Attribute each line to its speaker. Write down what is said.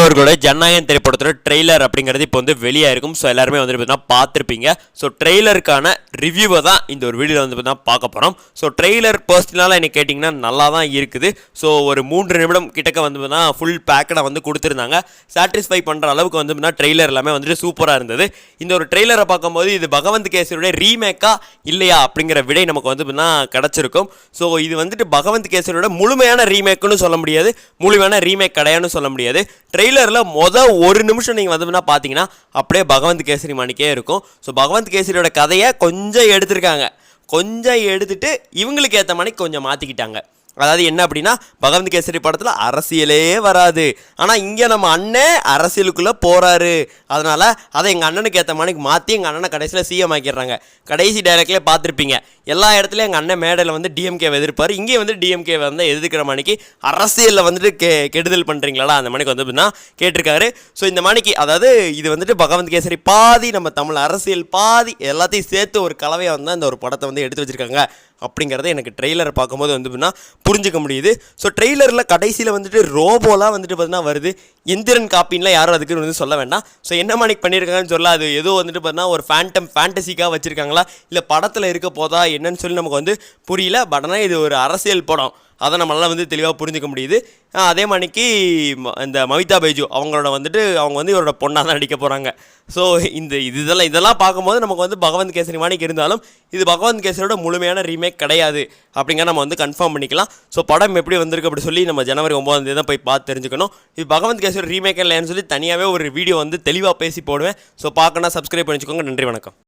Speaker 1: அவர்களோட ஜனநாயகன் திரைப்படத்தோட ட்ரெய்லர் அப்படிங்கிறது இப்போ வந்து வெளியாயிருக்கும். ஸோ எல்லாருமே வந்து பார்த்தீங்கன்னா பார்த்துருப்பீங்க. ஸோ ட்ரெய்லருக்கான ரிவ்யூவை தான் இந்த ஒரு வீடியோவில் வந்து பார்த்தீங்கன்னா பார்க்க போகிறோம். ஸோ ட்ரெய்லர் பர்சனலாக என்ன கேட்டிங்கன்னா நல்லா தான் இருக்குது. ஸோ ஒரு 3 நிமிடம் கிட்டக்க வந்து பார்த்தீங்கன்னா ஃபுல் பேக்கடாக வந்து கொடுத்துருந்தாங்க. சாட்டிஸ்ஃபை பண்ணுற அளவுக்கு வந்து பார்த்தீங்கன்னா ட்ரெய்லர் எல்லாமே வந்துட்டு சூப்பராக இருந்தது. இந்த ஒரு ட்ரெய்லரை பார்க்கும்போது இது பகவந்த் கேசரியோட ரீமேக்கா இல்லையா அப்படிங்கிற விடை நமக்கு வந்து பார்த்தீங்கன்னா கிடச்சிருக்கும். ஸோ இது வந்துட்டு பகவந்த் கேசரியோட முழுமையான ரீமேக்குன்னு சொல்ல முடியாது, முழுமையான ரீமேக் கிடையாதுன்னு சொல்ல முடியாது. ட்ரெய்லரில் ஒரு நிமிஷம் நீங்கள் வந்து பார்த்தீங்கன்னா அப்படியே பகவந்த் கேசரி மாணிக்கே இருக்கும். ஸோ பகவந்த் கேசரியோட கதையை கொஞ்சம் எடுத்திருக்காங்க, கொஞ்சம் எடுத்துட்டு இவங்களுக்கு ஏற்ற மாதிரி கொஞ்சம் மாற்றிக்கிட்டாங்க. அதாவது என்ன அப்படின்னா, பகவந்த் கேசரி படத்தில் அரசியலே வராது, ஆனால் இங்கே நம்ம அண்ணன் அரசியலுக்குள்ளே போகிறாரு. அதனால் அதை எங்கள் அண்ணனுக்கு ஏற்ற மாதிரி மாற்றி எங்கள் அண்ணனை கடைசியில் சிஎம் ஆக்கிடுறாங்க. கடைசி டைரக்ட்லேயே பார்த்துருப்பீங்க, எல்லா இடத்துலையும் எங்கள் அண்ணன் மேடையில் வந்து டிஎம்கே எதிர்ப்பார், இங்கே வந்து டிஎம்கே வந்து எதிர்க்கிற மணிக்கு அரசியலில் வந்துட்டு கெடுதல் பண்ணுறீங்களா அந்த மணிக்கு வந்து அப்படின்னா கேட்டிருக்காரு. ஸோ இந்த மணிக்கு அதாவது இது வந்துட்டு பகவந்த் கேசரி பாதி, நம்ம தமிழ் அரசியல் பாதி, எல்லாத்தையும் சேர்த்து ஒரு கலவையாக வந்து அந்த ஒரு படத்தை வந்து எடுத்து வச்சுருக்காங்க அப்படிங்கிறத எனக்கு ட்ரெய்லரை பார்க்கும்போது வந்து அப்படின்னா புரிஞ்சிக்க முடியுது. ஸோ ட்ரெய்லரில் கடைசியில் வந்துட்டு ரோபோலாம் வந்துட்டு பார்த்தீங்கன்னா வருது, எந்திரன் காப்பின்லாம் யாரும் அதுக்கு வந்து சொல்ல வேண்டாம். ஸோ என்ன மணிக்கு பண்ணியிருக்காங்கன்னு சொல்ல, அது ஏதோ வந்துட்டு பார்த்தீங்கன்னா ஒரு ஃபேண்டசிக்காக வச்சுருக்காங்களா இல்லை படத்தில் இருக்க போதா என்னன்னு சொல்லி நமக்கு வந்து புரியல. பட் ஆனால் இது ஒரு அரசியல் படம், அதை நம்மளால் வந்து தெளிவாக புரிஞ்சிக்க முடியுது. அதே மணிக்கு இந்த மமிதா பைஜு அவங்களோட வந்துட்டு அவங்க வந்து இவரோட பொண்ணாக தான் நடிக்க போகிறாங்க. ஸோ இதெல்லாம் பார்க்கும்போது நமக்கு வந்து பகவந்த் கேசரி மாணிக்கு இருந்தாலும் இது பகவந்த் கேசரியோட முழுமையான ரீமேக் கிடையாது அப்படிங்கிற நம்ம வந்து கன்ஃபார்ம் பண்ணிக்கலாம். ஸோ படம் எப்படி வந்திருக்கு அப்படி சொல்லி நம்ம ஜனவரி 9 தான் போய் பார்த்து தெரிஞ்சுக்கணும். இது பகவந்த் கேசரி ரீமேக் இல்லைன்னு சொல்லி தனியாகவே ஒரு வீடியோ வந்து தெளிவாக பேசி போடுவேன். ஸோ பார்க்கணும், சப்ஸ்கிரைப் பண்ணிச்சுக்கோங்க. நன்றி, வணக்கம்.